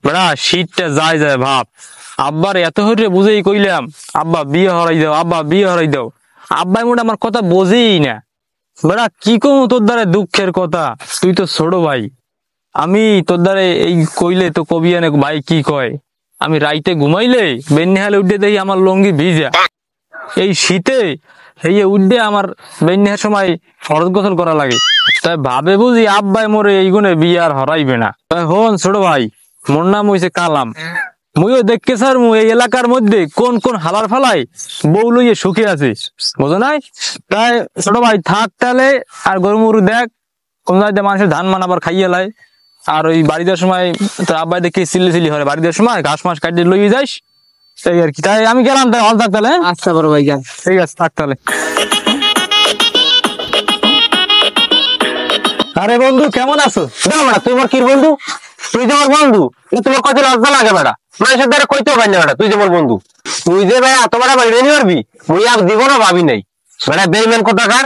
বেড়া শীতটা যায় যায় ভাব। আব্বার এত হইরে বুঝেই কইলাম আব্বা বিয়ে হরাই দাও, আব্বা বিয়ে হরাই দাও। আব্বাই মোটা আমার কথা বোঝেই না। বেড়া কি কম তোর দ্বারা দুঃখের কথা, তুই তো ছোট ভাই। আমি তোর দ্বারা এই কইলে তো কবি আনে ভাই কি কয়, আমি রাইতে ঘুমাইলে বেন্নিহালে উঠে দেখি আমার লঙ্গি ভিজা। এই শীতে এই উঠে আমার বেন্নিহার সময় ফরজ গোসল করা লাগে। তাই ভাবে বুঝি আব্বাই মোরে এই গুণে বিয়ে আর হরাইবে না। তাই হন ছোট ভাই, মোর নাম হইছে কালাম। মুইও দেখকে স্যার এই এলাকার মধ্যে কোন কোন হালার ফালাই বউ লইয়ে সুখে আছে, বুঝো নাই? তাই ছোট ভাই থাক তাহলে, আর গরু মরু দেখ কোন জায়গায় মানুষের ধান মান আবার খাইয়ে লাই। আর ওই বাড়ি দেওয়ার সময় তোর আব্বাই দেখে চিল্লি হয়, বাড়ি দেওয়ার সময় ঘাস মাস কাটিয়ে লইয়ে যাইস, এই আর কি। তাই আমি গেলাম, তাই হল থাক তাহলে। আচ্ছা বড় ভাই যান। ঠিক আছে, থাক তাহলে। আরে বন্ধু কেমন আছো? বেড়া তুই আমার কি বন্ধু? তুই যে আমার বন্ধু, তোমার কত লজ্জা লাগে বেড়া? মানুষের দ্বারা কইতেও পারি না বেড়া তুই যে আমার বন্ধু। তুই যে ভাই এত বড় বাড়ি নিয়ে পারবি মুই আর দিব না ভাবি নাই বেড়া। বেইমান কোথাকার।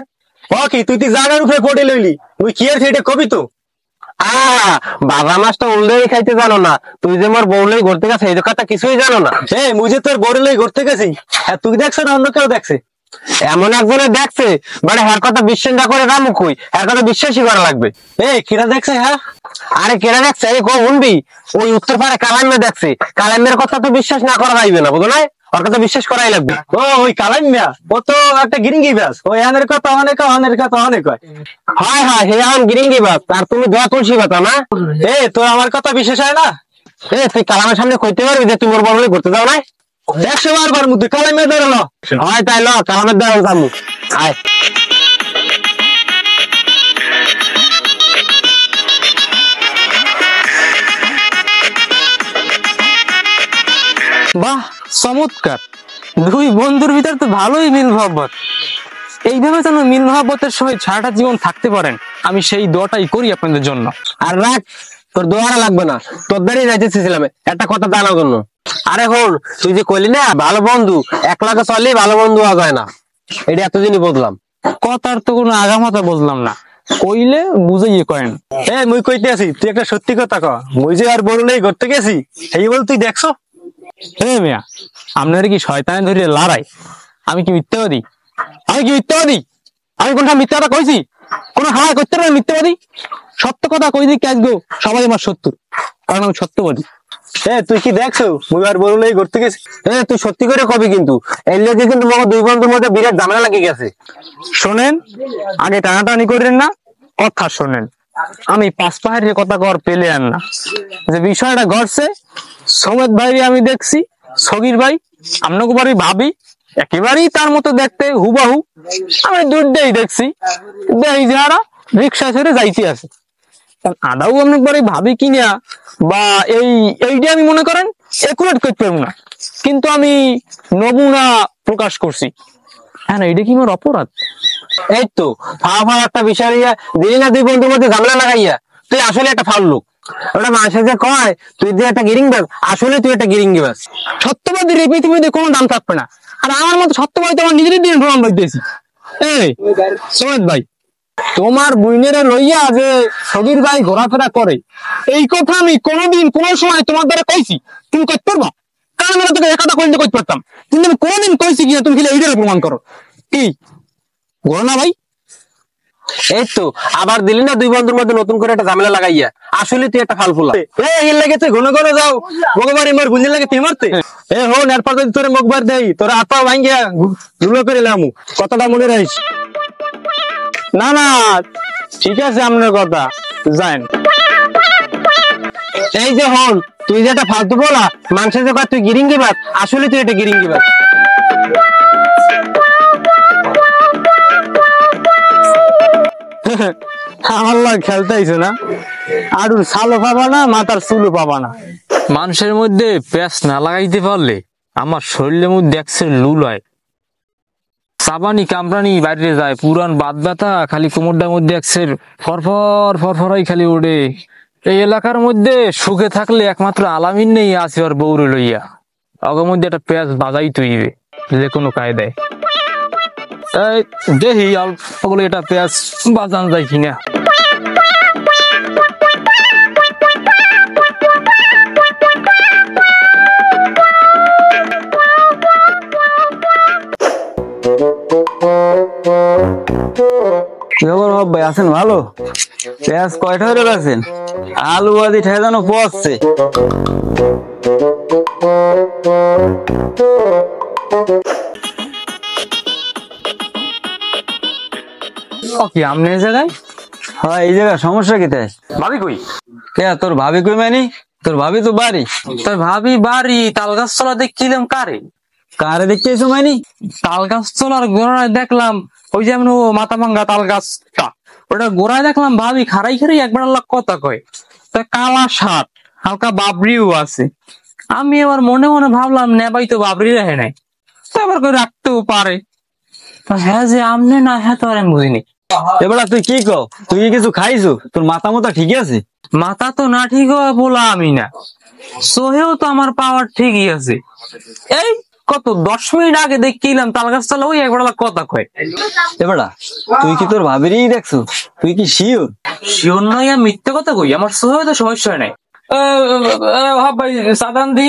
ও কি তুই জায়গার উপরে পড়ে লইলি? তুই কি আর সেটা কবি তো? বাবা মাছ তো উল্লেই খাইতে জানো না, তুই যে আমার বউলেই ঘুরতে গেছে এই কথা কিছুই জানো না। মুই যে তোর বড় লই ঘুরতে গেছি, তুই দেখছ না অন্য কেউ দেখছে? এমন একজনে দেখছে মানে হ্যার কথা বিশ্বাস না করে রামু কই, হ্যার কথা বিশ্বাসই করা লাগবে। কিরা দেখছে? হ্যাঁ আরে কেনা দেখছে এই শুনবি, ওই উত্তর পাড়ে কালামে দেখছে। কালামের কথা তো বিশ্বাস না করা যাইবে না, বুঝো না? ওর কথা বিশ্বাস করাই লাগবে। ওই কালাম মিয়া ও তো একটা গিরিঙ্গি ব্যাস, ওই আনের কথা অনেক, অনের কথা অনেক হয়। হয় হে এখন গিরিঙ্গি বাস, আর তুমি দোয়া তুলসী বাতা না। তোর আমার কথা বিশ্বাস হয় না? তুই কালামের সামনে কইতে পারবি যে তুমি ওর বড় ঘুরতে যাও না? 100 বার মধ্যে কালামের ধরে ল। হয় তাই ল, কালামের দ্বারা যাবো। আয় বাহ চমৎকার, দুই বন্ধুর ভিতর তো ভালোই মিল মহব্বত। এইভাবে যেন মিল মহব্বতের সহিত সারাটা জীবন থাকতে পারেন, আমি সেই দোয়াটাই করি আপনাদের জন্য। আর রাখ, তোর দোয়ারা লাগবে না, তোর দ্বারাই যাইতেছিলাম একটা কথা জানার জন্য। আরে হন, তুই যে কইলি না ভালো বন্ধু একলাকে চললে ভালো বন্ধু হওয়া যায় না, এটা এতদিনই বুঝলাম। কথার তো কোনো আগামাতা বুঝলাম না, কইলে বুঝাইয়ে কয়েন। মুই কইতে আছি, তুই একটা সত্যি কথা ক। মুই যে আর বড় নেই ঘুরতে গেছি এই বল তুই দেখছো? মিয়া আপনার কি শয়তান ধরে লড়াই? আমি কি মিথ্যাবাদী? আমি কি মিথ্যাবাদী? আমি কোনটা মিথ্যা কথা কইছি? কোন হাওয়া করতে পারে মিথ্যাবাদী? সত্য কথা কই দিই কাজ গো, সবাই আমার শত্রু, কারণ আমি সত্যবাদী। তুই কি দেখছো মুই আর বড় নেই ঘুরতে গেছি? তুই সত্যি করে কবি, কিন্তু এর লেগে কিন্তু দুই বন্ধুর মধ্যে বিরাট ঝামেলা লাগে গেছে। শোনেন, আগে টানাটানি করেন না, কথা শোনেন। আমি 5 পাহাড়ের কথা কর পেলে আর না, যে বিষয়টা ঘটছে সমেত ভাই আমি দেখছি, সগির ভাই আপনাকে বাড়ি ভাবি একেবারেই তার মতো দেখতে হুবাহু। আমি দুধটাই দেখছি, দেখি যারা রিক্সা ছেড়ে যাইতে আছে, আদাও আপনার বাড়ি ভাবি কিনা বা এইটা আমি মনে করেন একুরেট করতে পারবো না, কিন্তু আমি নমুনা প্রকাশ করছি। হ্যাঁ না, এটা কি আমার অপরাধ? এই তো ফাওয়া একটা বিষয় দিলি না দুই বন্ধুর মধ্যে ঝামেলা লাগাইয়া, তুই আসলে একটা ফাউল লোক। ওটা মানুষের যে কয় তুই যে একটা গিরিং বাস, আসলে তুই একটা গিরিঙ্গি বাস। সত্যবাদীর এই পৃথিবীতে কোনো দাম থাকবে না, আর আমার মতো সত্যবাদী তো আমার নিজেরই দিন প্রমাণ পাইতেছি। সমেত ভাই, তোমার বইনেরা লইয়া যে সগির ভাই ঘোরাফেরা করে, এই কথা আমি কোনোদিন কোনো সময় তোমার দ্বারা কইছি? তুমি করতে পারবা? কারণ আমি তোকে একটা কইতে করতে পারতাম, কিন্তু আমি কোনোদিন কইছি কিনা তুমি খেলে এইটার প্রমাণ করো। কি ঘোরো না ভাই? এই তো আবার দিলি না দুই বন্ধুর মধ্যে নতুন করে একটা ঝামেলা লাগাইয়া, আসলে তুই একটা ফালফুলা। এর লাগে তুই ঘন ঘন যাও ভগবান এবার গুঞ্জে লাগে তুই মারতে। হন এরপর যদি তোর মুখবার দেই তোর আপা ভাঙ্গিয়া ধুলো করে লামু, কথাটা মনে রাখিস। না না ঠিক আছে আপনার কথা, যান। এই যে হন, তুই যে একটা ফালতু বলা মানুষের যে তুই গিরিঙ্গি বাস, আসলে তুই একটা গিরিঙ্গি বাস। আমার লাগে খেলতে আইছো না, আরুর সালো পাবা না, মাথার চুলো পাবা না। মানুষের মধ্যে প্যাঁচ না লাগাইতে পারলে আমার শরীরের মধ্যে একসের লুল হয়, চাবানি কামড়ানি বাইরে যায়, পুরান বাদ ব্যথা খালি কোমরটার মধ্যে একসের ফরফর ফরফরাই খালি ওঠে। এই এলাকার মধ্যে সুখে থাকলে একমাত্র আলামিন নেই আছে আর বউরে লইয়া, অগের মধ্যে একটা প্যাঁচ বাজাই তৈবে যে কোনো কায়দায়। তাই দেখি অল্প করে এটা পেঁয়াজ বাজান যায় কিনা। আছেন ভালো? পেঁয়াজ কয়টা করে আছেন? আলু আদি ঠেজানো পড়ছে। কি আমনে এই জায়গায়? হ্যাঁ, এই জায়গা সমস্যা কি তাই? ভাবি কই? কে তোর ভাবি কই মানি? তোর ভাবি তো বাড়ি। তোর ভাবি বাড়ি তাল গাছ তলা দেখছিলাম কারে? কারে দেখতে এসো মানি? তাল গাছ তলার গোড়ায় দেখলাম ওই যেমন ও মাথা ভাঙ্গা তাল গাছটা, ওটা গোড়ায় দেখলাম ভাবি খারাই খারাই একবার আল্লাহ কথা কয়। তা কালা শার্ট, হালকা বাবরিও আছে। আমি এবার মনে মনে ভাবলাম নেবাই তো বাবরি রাখে নাই, তো আবার করে রাখতেও পারে। তা হ্যাঁ যে আমনে না, হ্যাঁ তো আর আমি বুঝিনি। এবার তুই কি কও? তুই কি কিছু খাইছো? তোর মাথা মোতা ঠিক আছে? মাথা তো না ঠিক হয় বলা আমি না, সোহেও তো আমার পাওয়ার ঠিকই আছে। এই কত 10 মিনিট আগে দেখছিলাম তাল গাছ তলা ওই একবার আল্লাহ কথা কয়। এবারা তুই কি তোর ভাবিরই দেখছো? তুই কি শিওর? শিওর নয়, আমি মিথ্যে কথা কই? আমার সোহেও তো সমস্যা নাই। ভাই সাদান দি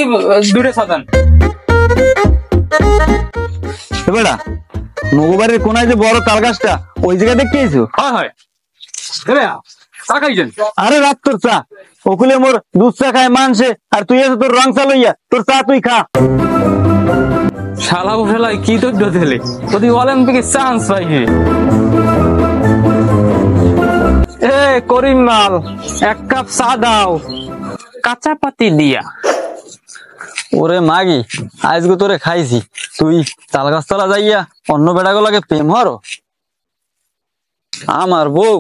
দূরে সাদান। এবারা মগবাড়ির কোনায় যে বড় তাল গাছটা, ওই জায়গা দেখতে এসো? হয় হয় চা খাইছেন? আরে রাত তোর চা, ওকুলে মোর দুধ চা খায় মানছে, আর তুই এসে তোর রং চা লইয়া তোর চা তুই খা। শালা বসালাই কি তো দিলে যদি অলিম্পিকে চান্স পাইবে। এ করিম মাল, 1 কাপ চা দাও কাঁচা পাতি দিয়া। ওরে মাগি, আজকে তোরে খাইছি, তুই তাল গাছতলা যাইয়া অন্য বেড়াগুলাকে প্রেম হরো? আমার বউ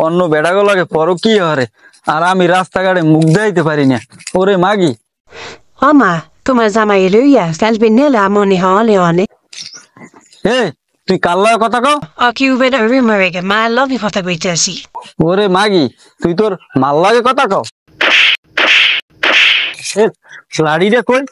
অন্য বেড়াগুলাকে পরো কি হরে, আর আমি রাস্তাঘাটে মুখ দেখাইতে পারি না। ওরে মাগি। Mamma, তোমার জামাই লইয়া কালবে নেলা মনে হলে অনেক এ তুই কাল্লার কথা কও? অকিউবের রুমারেগে মা লবি কথা বইতেছি। ওরে মাগি, তুই তোর মাল্লাকে কথা কও? লাড়ি রে কই?